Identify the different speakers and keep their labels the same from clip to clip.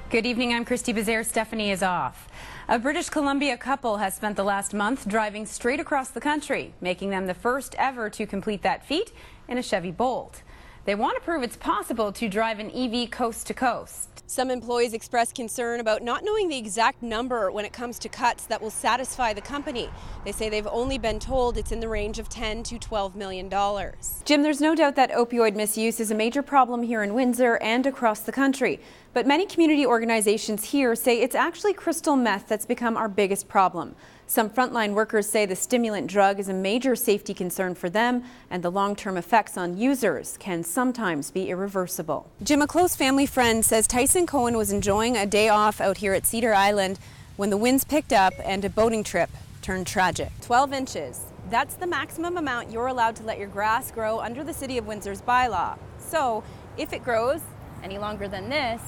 Speaker 1: Good evening, I'm Christie Bezaire. Stephanie is off. A British Columbia couple has spent the last month driving straight across the country, making them the first ever to complete that feat in a Chevy Bolt. They want to prove it's possible to drive an EV coast to coast.
Speaker 2: Some employees express concern about not knowing the exact number when it comes to cuts that will satisfy the company. They say they've only been told it's in the range of $10 to $12 million.
Speaker 1: Jim, there's no doubt that opioid misuse is a major problem here in Windsor and across the country. But many community organizations here say it's actually crystal meth that's become our biggest problem. Some frontline workers say the stimulant drug is a major safety concern for them, and the long-term effects on users can sometimes be irreversible.
Speaker 2: Jim, a close family friend says Tyson Cohen was enjoying a day off out here at Cedar Island when the winds picked up and a boating trip turned tragic. 12 inches. That's the maximum amount you're allowed to let your grass grow under the City of Windsor's bylaw. So if it grows any longer than this,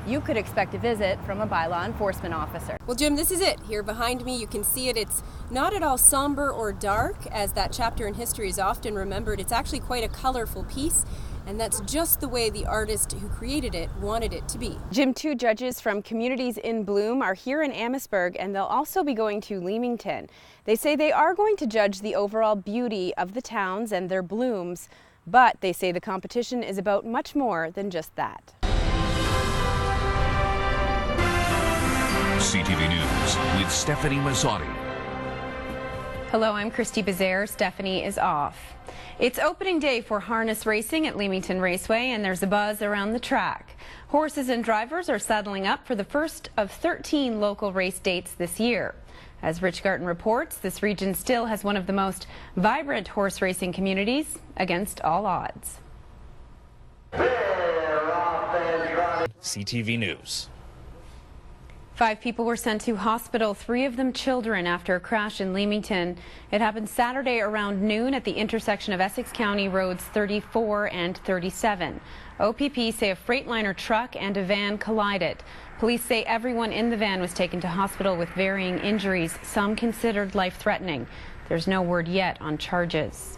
Speaker 2: you could expect a visit from a bylaw enforcement officer. Well, Jim, this is it. Here behind me, you can see it. It's not at all somber or dark, as that chapter in history is often remembered. It's actually quite a colorful piece, and that's just the way the artist who created it wanted it to be. Jim, two judges from Communities in Bloom are here in Amherstburg, and they'll also be going to Leamington. They say they are going to judge the overall beauty of the towns and their blooms, but they say the competition is about much more than just that.
Speaker 3: CTV News with Stephanie Mazzotti.
Speaker 1: Hello, I'm Christie Bezaire. Stephanie is off. It's opening day for harness racing at Leamington Raceway, and there's a buzz around the track. Horses and drivers are saddling up for the first of 13 local race dates this year. As Rich Garten reports, this region still has one of the most vibrant horse racing communities against all odds.
Speaker 3: CTV News.
Speaker 1: 5 people were sent to hospital, 3 of them children, after a crash in Leamington. It happened Saturday around noon at the intersection of Essex County Roads 34 and 37. OPP say a Freightliner truck and a van collided. Police say everyone in the van was taken to hospital with varying injuries, some considered life-threatening. There's no word yet on charges.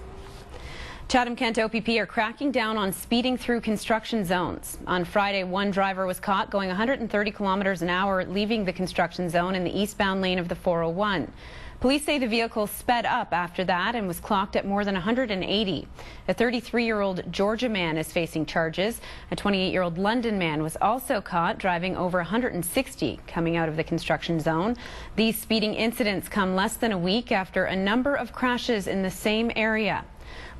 Speaker 1: Chatham-Kent OPP are cracking down on speeding through construction zones. On Friday, one driver was caught going 130 kilometers an hour leaving the construction zone in the eastbound lane of the 401. Police say the vehicle sped up after that and was clocked at more than 180. A 33-year-old Georgia man is facing charges. A 28-year-old London man was also caught driving over 160 coming out of the construction zone. These speeding incidents come less than a week after a number of crashes in the same area.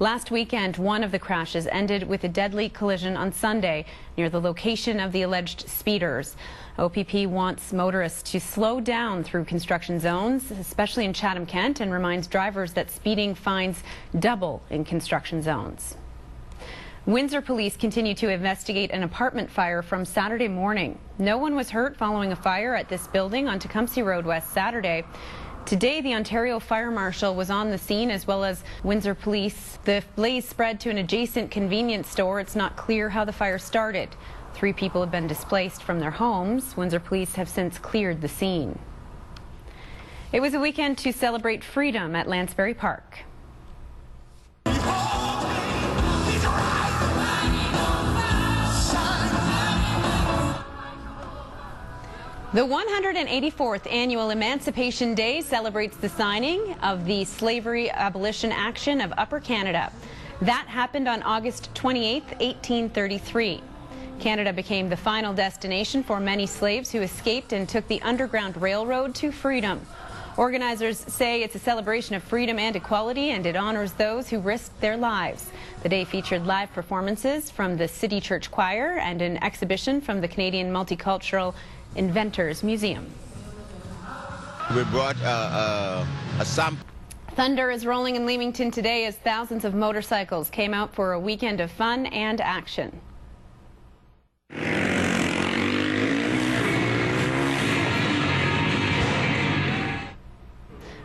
Speaker 1: Last weekend, one of the crashes ended with a deadly collision on Sunday near the location of the alleged speeders. OPP wants motorists to slow down through construction zones, especially in Chatham-Kent, and reminds drivers that speeding fines double in construction zones. Windsor police continue to investigate an apartment fire from Saturday morning. No one was hurt following a fire at this building on Tecumseh Road West Saturday. Today, the Ontario Fire Marshal was on the scene, as well as Windsor Police. The blaze spread to an adjacent convenience store. It's not clear how the fire started. 3 people have been displaced from their homes. Windsor Police have since cleared the scene. It was a weekend to celebrate freedom at Lansbury Park. The 184th Annual Emancipation Day celebrates the signing of the Slavery Abolition Action of Upper Canada. That happened on August 28, 1833. Canada became the final destination for many slaves who escaped and took the Underground Railroad to freedom. Organizers say it's a celebration of freedom and equality, and it honors those who risked their lives. The day featured live performances from the City Church Choir and an exhibition from the Canadian Multicultural Inventors Museum.
Speaker 4: We brought a sample.
Speaker 1: Thunder is rolling in Leamington today as thousands of motorcycles came out for a weekend of fun and action.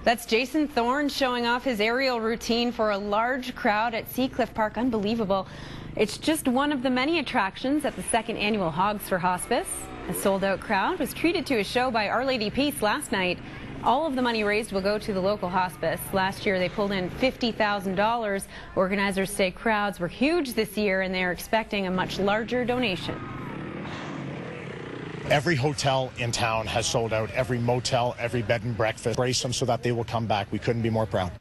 Speaker 1: That's Jason Thorne showing off his aerial routine for a large crowd at Seacliff Park. Unbelievable. It's just one of the many attractions at the 2nd annual Hogs for Hospice. A sold-out crowd was treated to a show by Our Lady Peace last night. All of the money raised will go to the local hospice. Last year they pulled in $50,000. Organizers say crowds were huge this year and they are expecting a much larger donation.
Speaker 5: Every hotel in town has sold out. Every motel, every bed and breakfast. Brace them so that they will come back. We couldn't be more proud.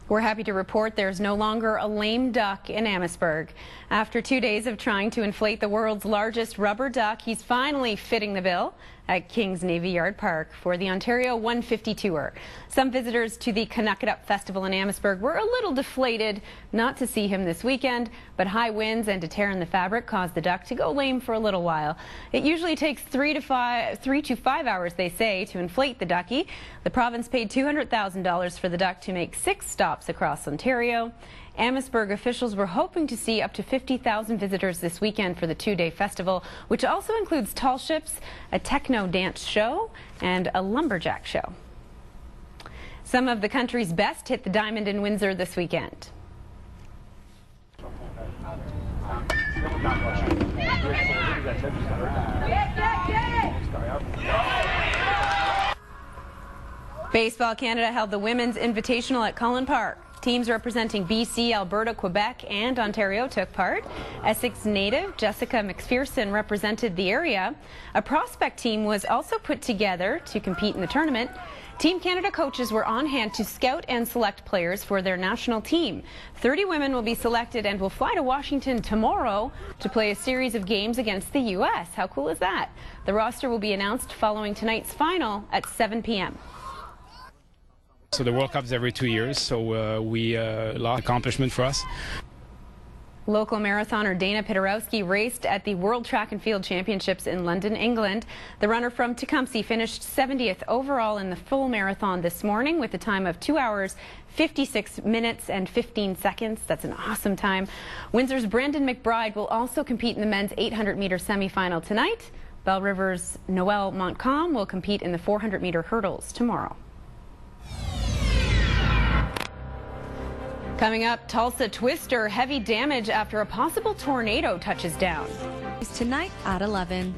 Speaker 1: We're happy to report there's no longer a lame duck in Amherstburg. After 2 days of trying to inflate the world's largest rubber duck, he's finally fitting the bill at King's Navy Yard Park for the Ontario 150 Tour. Some visitors to the Canuckadup Festival in Amherstburg were a little deflated not to see him this weekend, but high winds and a tear in the fabric caused the duck to go lame for a little while. It usually takes 3 to 5 hours, they say, to inflate the ducky. The province paid $200,000 for the duck to make 6 stops across Ontario. Amherstburg officials were hoping to see up to 50,000 visitors this weekend for the 2-day festival, which also includes tall ships, a techno dance show, and a lumberjack show. Some of the country's best hit the Diamond in Windsor this weekend. Baseball Canada held the Women's Invitational at Cullen Park. Teams representing BC, Alberta, Quebec, and Ontario took part. Essex native Jessica McPherson represented the area. A prospect team was also put together to compete in the tournament. Team Canada coaches were on hand to scout and select players for their national team. 30 women will be selected and will fly to Washington tomorrow to play a series of games against the U.S. How cool is that? The roster will be announced following tonight's final at 7 p.m.
Speaker 6: So the World Cup's every 2 years, so we lost accomplishment for us.
Speaker 1: Local marathoner Dana Pitarowski raced at the World Track and Field Championships in London, England. The runner from Tecumseh finished 70th overall in the full marathon this morning with a time of 2 hours, 56 minutes and 15 seconds. That's an awesome time. Windsor's Brandon McBride will also compete in the men's 800-meter semifinal tonight. Belle River's Noel Montcalm will compete in the 400-meter hurdles tomorrow. Coming up, Tulsa twister, heavy damage after a possible tornado touches down.
Speaker 7: Tonight at 11.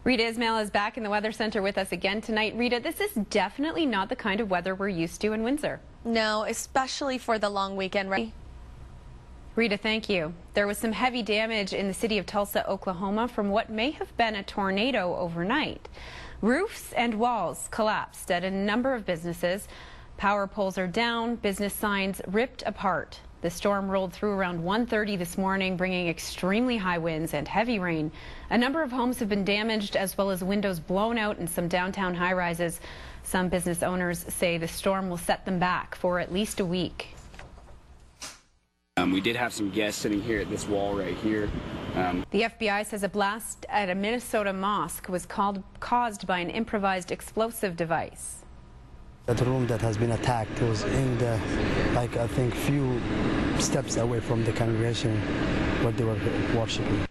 Speaker 1: Rita Ismail is back in the Weather Center with us again tonight. Rita, this is definitely not the kind of weather we're used to in Windsor.
Speaker 7: No, especially for the long weekend. Right?
Speaker 1: Rita, thank you. There was some heavy damage in the city of Tulsa, Oklahoma from what may have been a tornado overnight. Roofs and walls collapsed at a number of businesses. Power poles are down, business signs ripped apart. The storm rolled through around 1:30 this morning, bringing extremely high winds and heavy rain. A number of homes have been damaged, as well as windows blown out in some downtown high-rises. Some business owners say the storm will set them back for at least a week.
Speaker 8: We did have some guests sitting here at this wall right here.
Speaker 1: The FBI says a blast at a Minnesota mosque was caused by an improvised explosive device.
Speaker 9: The room that has been attacked was in the, I think, few steps away from the congregation where they were worshiping.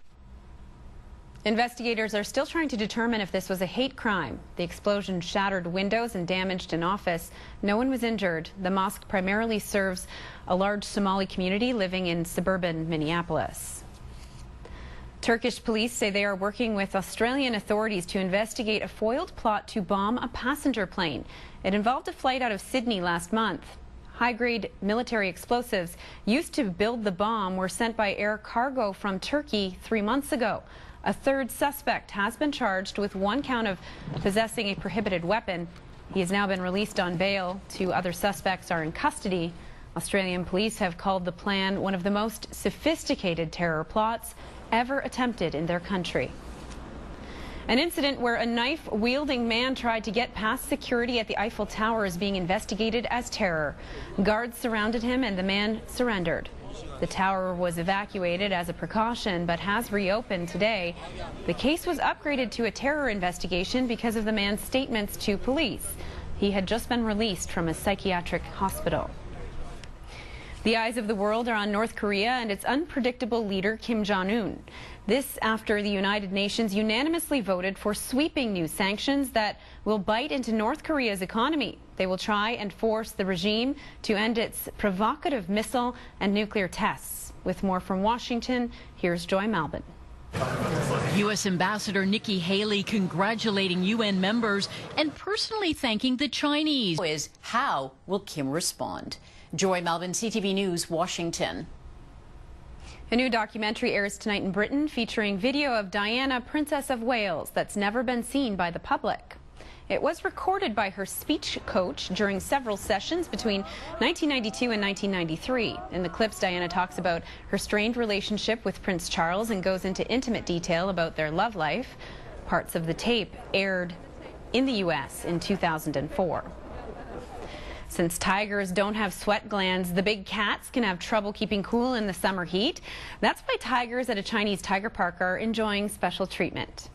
Speaker 1: Investigators are still trying to determine if this was a hate crime. The explosion shattered windows and damaged an office. No one was injured. The mosque primarily serves a large Somali community living in suburban Minneapolis. Turkish police say they are working with Australian authorities to investigate a foiled plot to bomb a passenger plane. It involved a flight out of Sydney last month. High-grade military explosives used to build the bomb were sent by air cargo from Turkey 3 months ago. A third suspect has been charged with 1 count of possessing a prohibited weapon. He has now been released on bail. 2 other suspects are in custody. Australian police have called the plan one of the most sophisticated terror plots ever attempted in their country. An incident where a knife-wielding man tried to get past security at the Eiffel Tower is being investigated as terror. Guards surrounded him and the man surrendered. The tower was evacuated as a precaution but has reopened today. The case was upgraded to a terror investigation because of the man's statements to police. He had just been released from a psychiatric hospital. The eyes of the world are on North Korea and its unpredictable leader, Kim Jong-un. This after the United Nations unanimously voted for sweeping new sanctions that will bite into North Korea's economy. They will try and force the regime to end its provocative missile and nuclear tests. With more from Washington, here's Joy Malbin.
Speaker 10: U.S. Ambassador Nikki Haley congratulating UN members and personally thanking the Chinese.
Speaker 11: How will Kim respond? Joy Malbin, CTV News, Washington.
Speaker 1: A new documentary airs tonight in Britain featuring video of Diana, Princess of Wales, that's never been seen by the public. It was recorded by her speech coach during several sessions between 1992 and 1993. In the clips, Diana talks about her strained relationship with Prince Charles and goes into intimate detail about their love life. Parts of the tape aired in the U.S. in 2004. Since tigers don't have sweat glands, the big cats can have trouble keeping cool in the summer heat. That's why tigers at a Chinese tiger park are enjoying special treatment.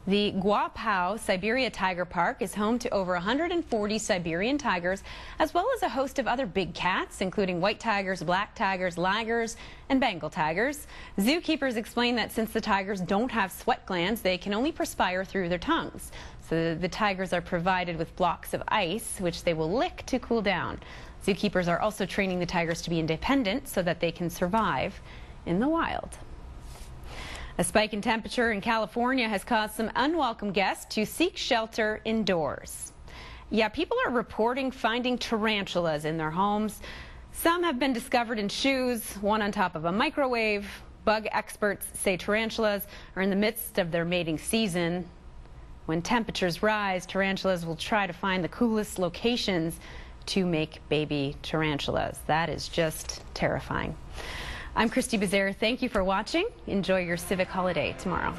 Speaker 1: The Guopao Siberia Tiger Park is home to over 140 Siberian tigers, as well as a host of other big cats, including white tigers, black tigers, ligers, and Bengal tigers. Zookeepers explain that since the tigers don't have sweat glands, they can only perspire through their tongues. So the tigers are provided with blocks of ice, which they will lick to cool down. Zookeepers are also training the tigers to be independent so that they can survive in the wild. A spike in temperature in California has caused some unwelcome guests to seek shelter indoors. Yeah, people are reporting finding tarantulas in their homes. Some have been discovered in shoes, one on top of a microwave. Bug experts say tarantulas are in the midst of their mating season. When temperatures rise, tarantulas will try to find the coolest locations to make baby tarantulas. That is just terrifying. I'm Christie Bezaire. Thank you for watching. Enjoy your civic holiday tomorrow.